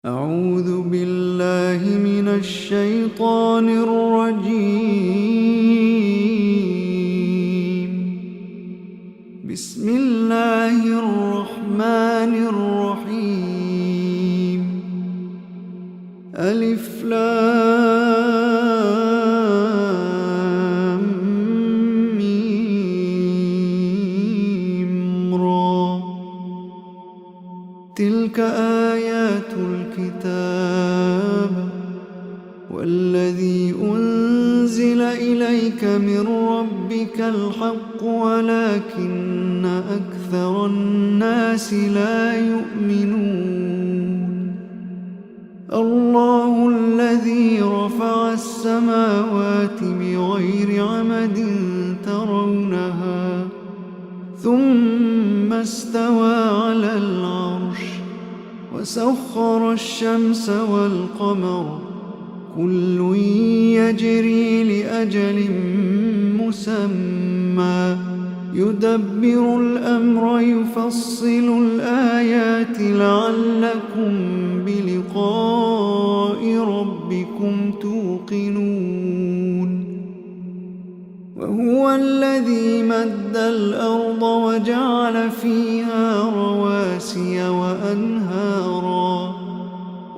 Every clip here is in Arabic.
أعوذ بالله من الشيطان الرجيم. بسم الله الرحمن الرحيم. ألف لام ميم را. تلك آيات الكتاب والذي أنزل إليك من ربك الحق ولكن أكثر الناس لا يؤمنون. الله الذي رفع السماوات بغير عمد ترونها ثم استوى على العرش وسخر الشمس والقمر كل يجري لأجل مسمى يدبر الأمر يفصل الآيات لعلكم بلقاء ربكم توقنون. وهو الذي مد الأرض وجعل فيها رواسي وأنهارا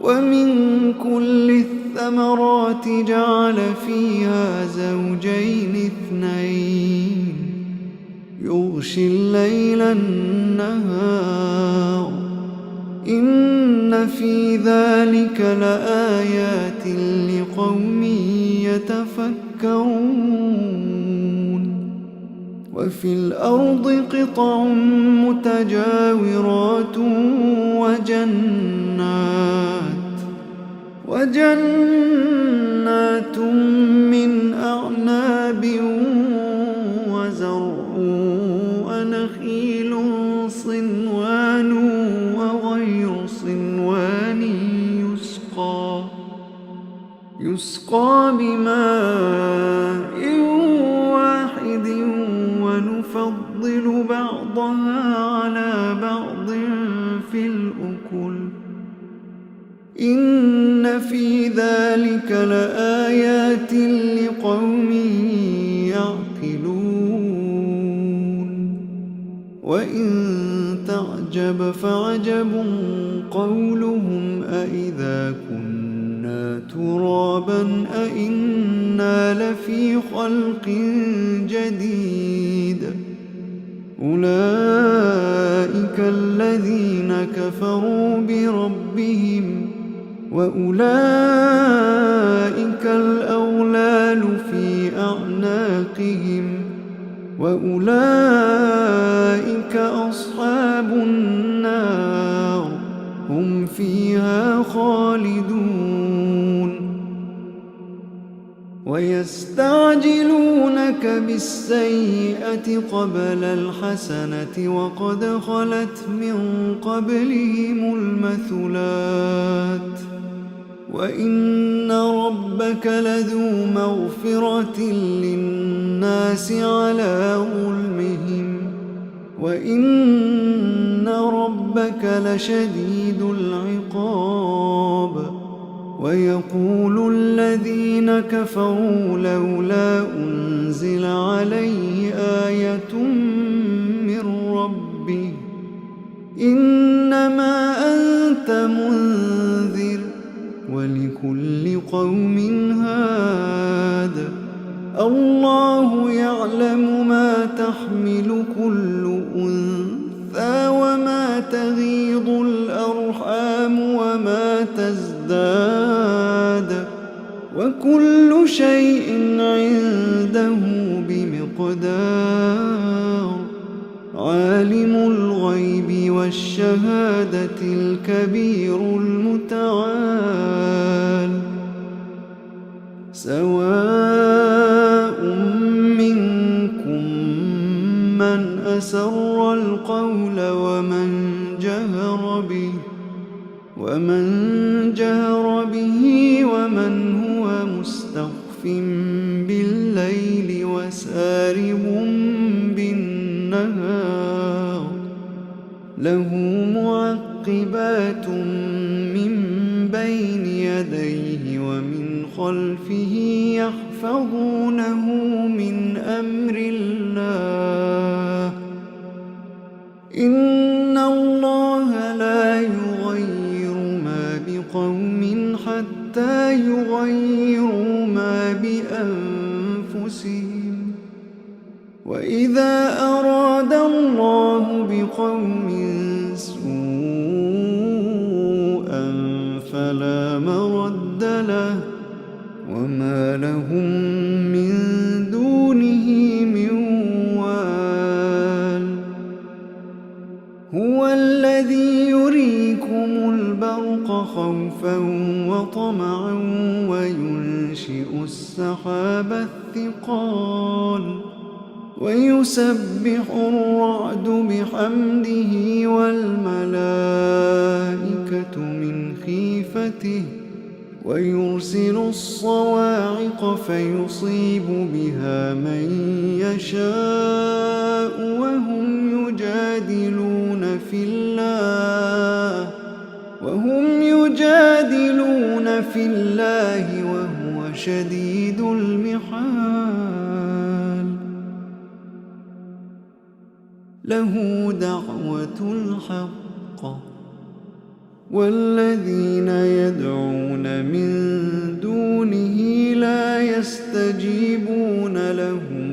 ومن كل الثمرات جعل فيها زوجين اثنين يغشي الليل النهار إن في ذلك لآيات لقوم يتفكرون. وفي الأرض قطع متجاورات وجنات من أعناب وزرع ونخيل صنوان وغير صنوان يسقى بماء واحد ونفضل بعضها على بعض في الأكل إن في ذلك لآيات لقوم يعقلون. وإن تعجب فعجب قولهم أإذا كنا ترابا أإنا لفي خلق جديد أولئك الذين كفروا بربهم وأولئك الأغلال في أعناقهم وأولئك أصحاب النار هم فيها خالدون. ويستعجلونك بالسيئة قبل الحسنة وقد خلت من قبلهم المثلات وإن ربك لذو مغفرة للناس على ظلمهم وإن ربك لشديد العقاب. ويقول الذين كفروا لولا أنزل عليه آية من ربه إنما أنت منذر ولكل قوم هاد الله يعلم ما تحمل كل أنثى وما تغيض الأرحام وما تزداد وكل شيء عنده بمقدار. عالم الغيب والشهادة الكبير المتعال. سواء منكم من أسر القول ومن جهر به ومن هو مستخف بالليل وسارب بالنهار له معقبات من يديه ومن خلفه يحفظونه من أمر الله إن الله لا يغير ما بقوم حتى يغيروا ما بأنفسهم وإذا أراد الله بقوم سوءا فلا مرد له وما لهم من دونه من وال هو الذي يريكم البرق خوفا وطمعا وينشئ السحاب الثقال ويسبح الرعد بحمده والملائكة من خيفته ويرسل الصواعق فيصيب بها من يشاء وهم يجادلون في الله وهو شديد المحال له دعوة الحق والذين يدعون من دونه لا يستجيبون لهم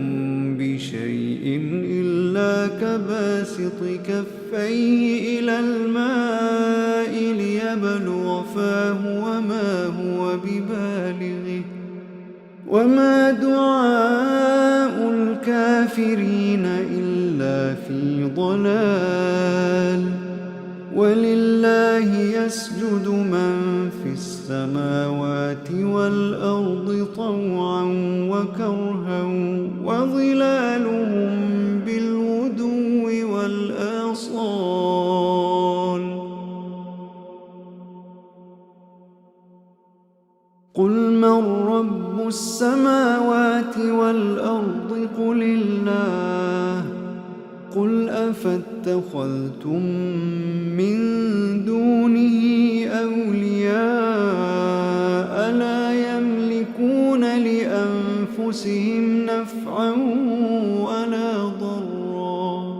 بشيء إلا كباسط كفيه إلى الماء ليبلغ فاه وما هو ببالغه وما دعاء الكافرين إلا في ضلال ولله يسجد من في السماوات والأرض طوعا وكرها وظلالهم بالغدو والآصال قل من رب السماوات والأرض قل الله قل أفاتخذتم من دونه أولياء لا يملكون لأنفسهم نفعا ولا ضرا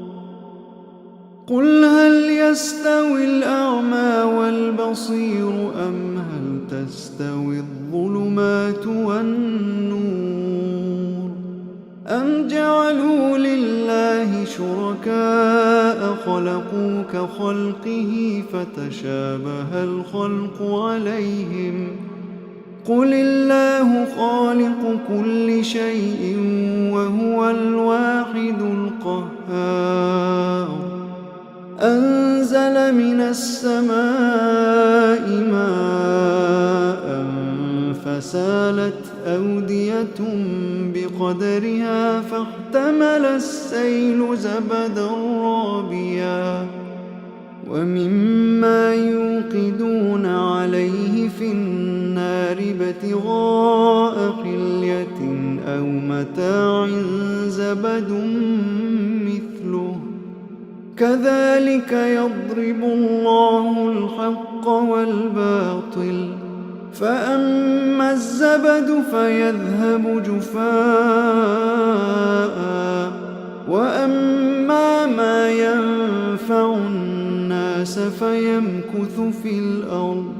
قل هل يستوي الأعمى والبصير أم هل تستوي الظلمات والنور أم جعلوا لله شركاء خلقوا كخلقه فتشابه الخلق عليهم قل الله خالق كل شيء وهو الواحد القهار أنزل من السماء ماء فسالت أودية بقدرها فاحتمل السيل زبدا رابيا ومما يوقدون عليه في النار ابتغاء حلية أو متاع زبد مثله كذلك يضرب الله الحق والباطل فأما الزبد فيذهب جفاء وأما ما ينفع الناس فيمكث في الأرض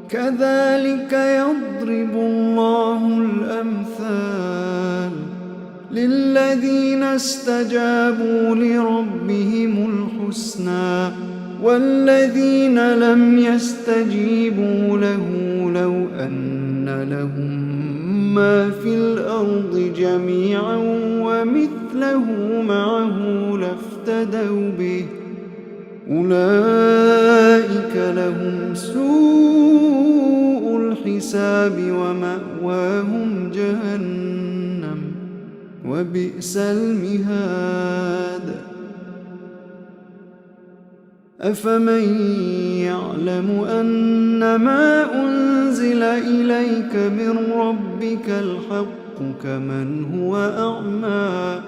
كذلك يضرب الله الأمثال للذين استجابوا لربهم الحسنى والذين لم يستجيبوا له لو أن لهم ما في الأرض جميعا ومثله معه لافتدوا به أولئك لهم سوء الحساب ومأواهم جهنم وبئس المهاد أفمن يعلم أنما أنزل إليك من ربك الحق كمن هو أعمى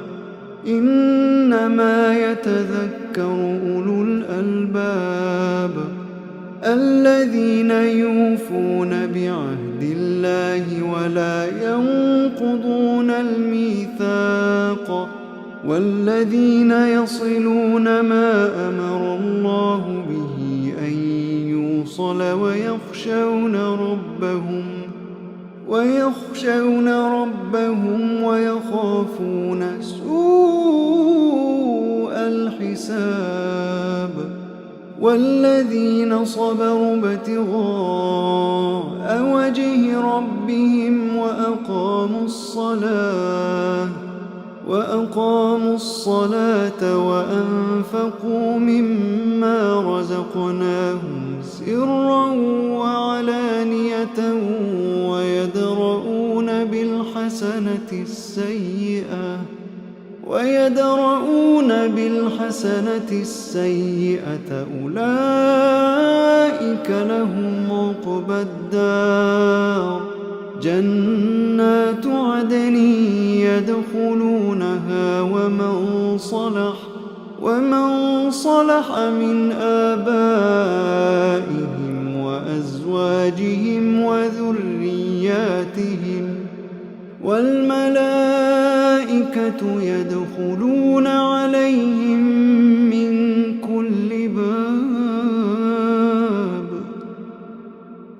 إنما يتذكر أولو الألباب الذين يوفون بعهد الله ولا ينقضون الميثاق والذين يصلون ما أمر الله به أن يوصل ويخشون ربهم ويخافون سوء الحساب والذين صبروا ابتغاء وجه ربهم وأقاموا الصلاة وأنفقوا مما رزقناهم سرا وعلانية ويدرؤون بالحسنة السيئة أولئك لهم عقبى الدار جنات عدن يدخلونها ومن صلح من آبائهم وأزواجهم وذرياتهم والملائكة يدخلون عليهم من كل باب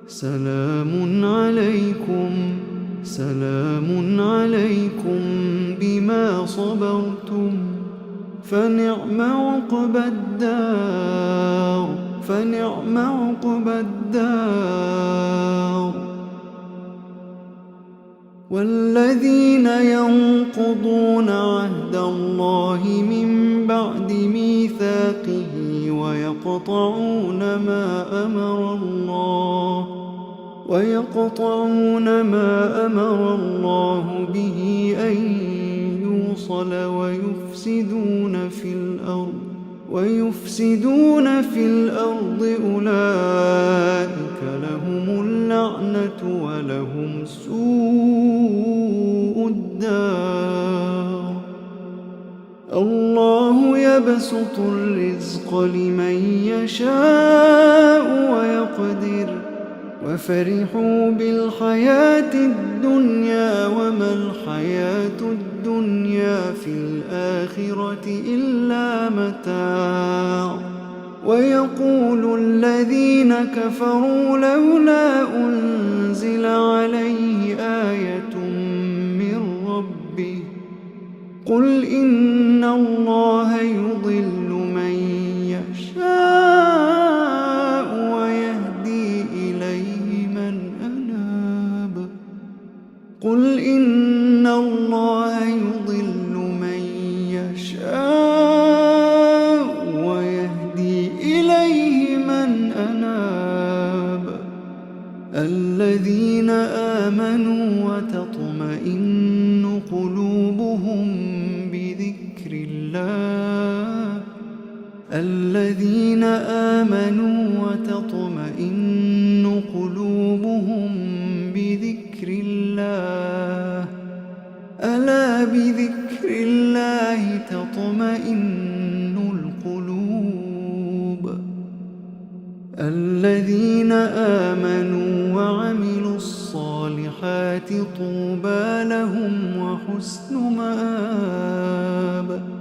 سلام عليكم بما صبرتم فنعم عقبى الدار والذين ينقضون عهد الله من بعد ميثاقه ويقطعون ما أمر الله به أن يوصل ويفسدون في الأرض أولئك لهم اللعنة ولهم سوء الدار الله يبسط الرزق لمن يشاء ويقدر وفرحوا بالحياة الدنيا وما الحياة الدنيا في الآخرة إلا متاع ويقول الذين كفروا لولا أنزل عليه آية من ربه قل إن الله يضل من يشاء ويهدي إليه من أناب قل إن الله يضل من يشاء ويهدي إليه من أناب الذين آمنوا وتطمئن قلوبهم بذكر الله ألا بذكر الله تطمئن القلوب الذين آمنوا وعملوا الصالحات طوبى لهم وحسن مآب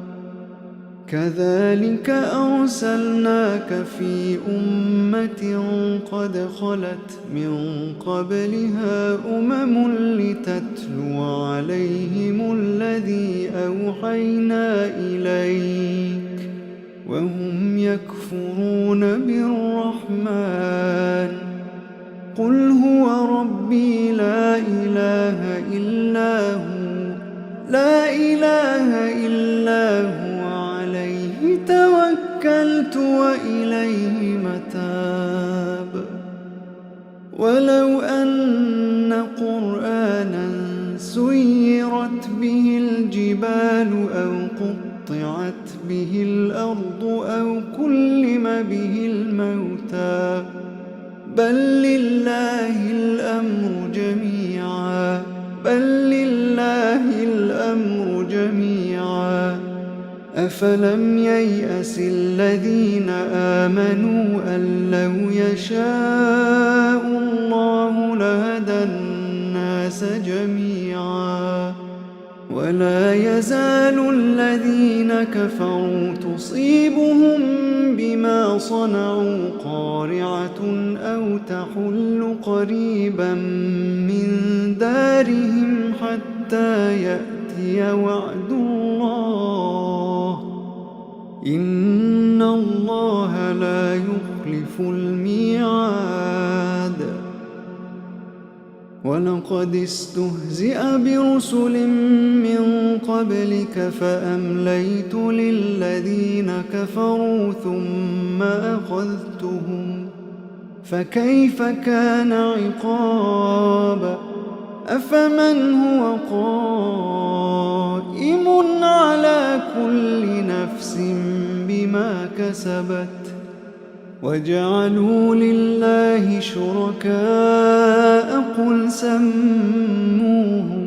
كذلك أرسلناك في أمة قد خلت من قبلها لتتلو عليهم الذي أوحينا إليك وهم يكفرون بالرحمن قل هو ربي لا إله إلا هو عليه توكلت وإليه متاب ولو أن قرآنا سيرت به الجبال أو قطعت به الأرض أو كلم به الموتى بل لله الأمر جميعا أفلم ييأس الذين آمنوا أن لو يشاء الله لهدى الناس جميعا ولا يزال الذين كفروا تصيبهم بما صنعوا قارعة أو تحل قريبا من دارهم حتى يأتي وعد الله إن الله لا يخلف الميعاد ولقد استهزئ برسل من قبلك فأمليت للذين كفروا ثم أخذتهم فكيف كان عقاب أفمن هو قائم على كل نفس بما كسبت وجعلوا لله شركاء قل سموهم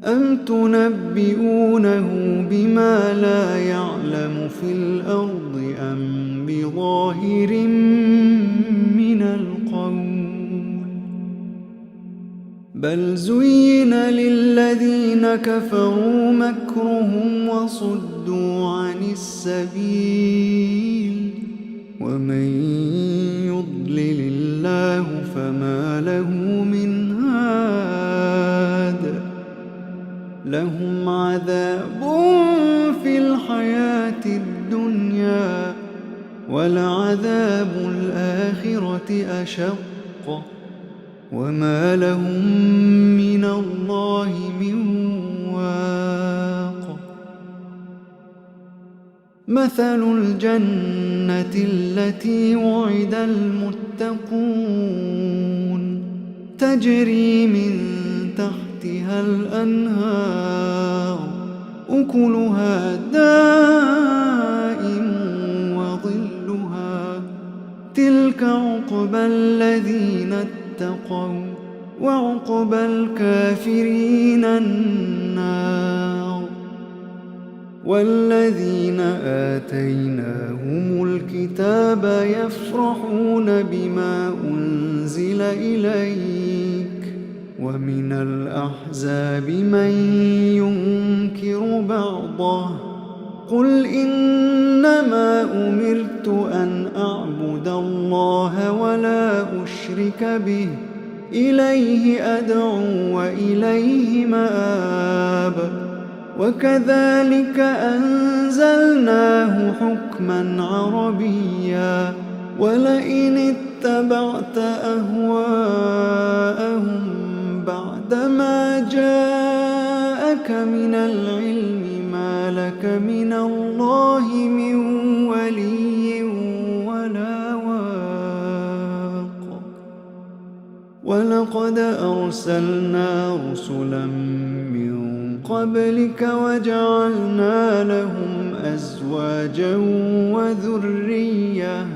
أم تنبئونه بما لا يعلم في الأرض أم بظاهر من القول بل زين للذين كفروا مكرهم وصدوا عن السبيل ومن يضلل الله فما له من هاد لهم عذاب في الحياة الدنيا ولعذاب الآخرة أشق وما لهم من الله من واق مثل الجنة التي وعد المتقون تجري من تحتها الأنهار أكلها دائم وظلها تلك عقبى الذين اتقوا وعقبى الكافرين النار والذين آتيناهم الكتاب يفرحون بما أنزل إليك ومن الأحزاب من ينكر بعضه قل إنما أمرت أن أعبد الله ولا أشرك به إليه أدعو وإليه مآب وكذلك أنزلناه حكما عربيا ولئن اتبعت أهواءهم بعدما جاءك من العلم ما لك من الله من ولي ولا واق ولقد أرسلنا رسلا من قبلك وجعلنا لهم أزواجا وذرية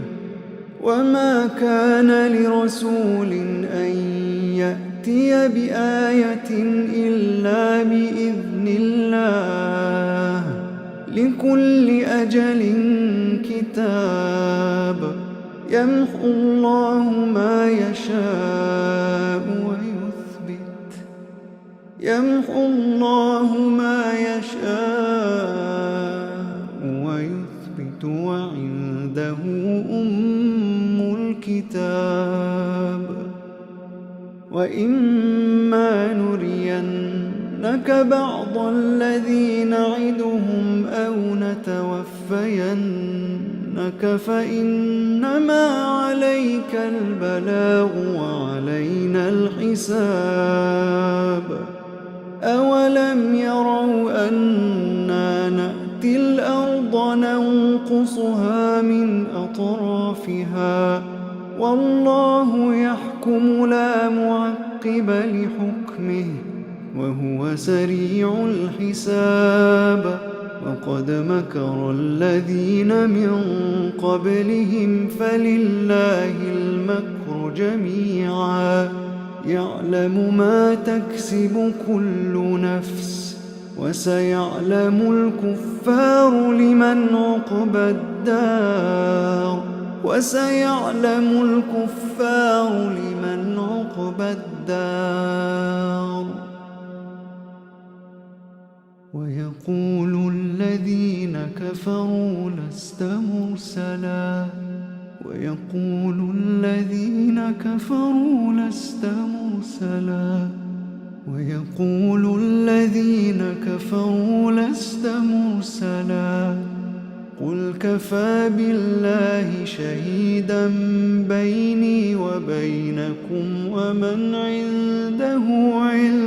وما كان لرسول أن يأتي بآية إلا بإذن الله لكل أجل كتاب يمحو الله ما يشاء ويثبت وعنده أم الكتاب وإما نرينك بعض الذي نعدهم أو نتوفينك فإنما عليك البلاغ وعلينا الحساب أولم يروا أنا نأتي الأرض ننقصها من أطرافها والله يحكم لا معقب لحكمه وهو سريع الحساب وقد مكر الذين من قبلهم فلله المكر جميعا يعلم ما تكسب كل نفس وسيعلم الكفار لمن عقبى الدار ويقول الذين كفروا لست مرسلا قل كفى بالله شهيدا بيني وبينكم ومن عنده علم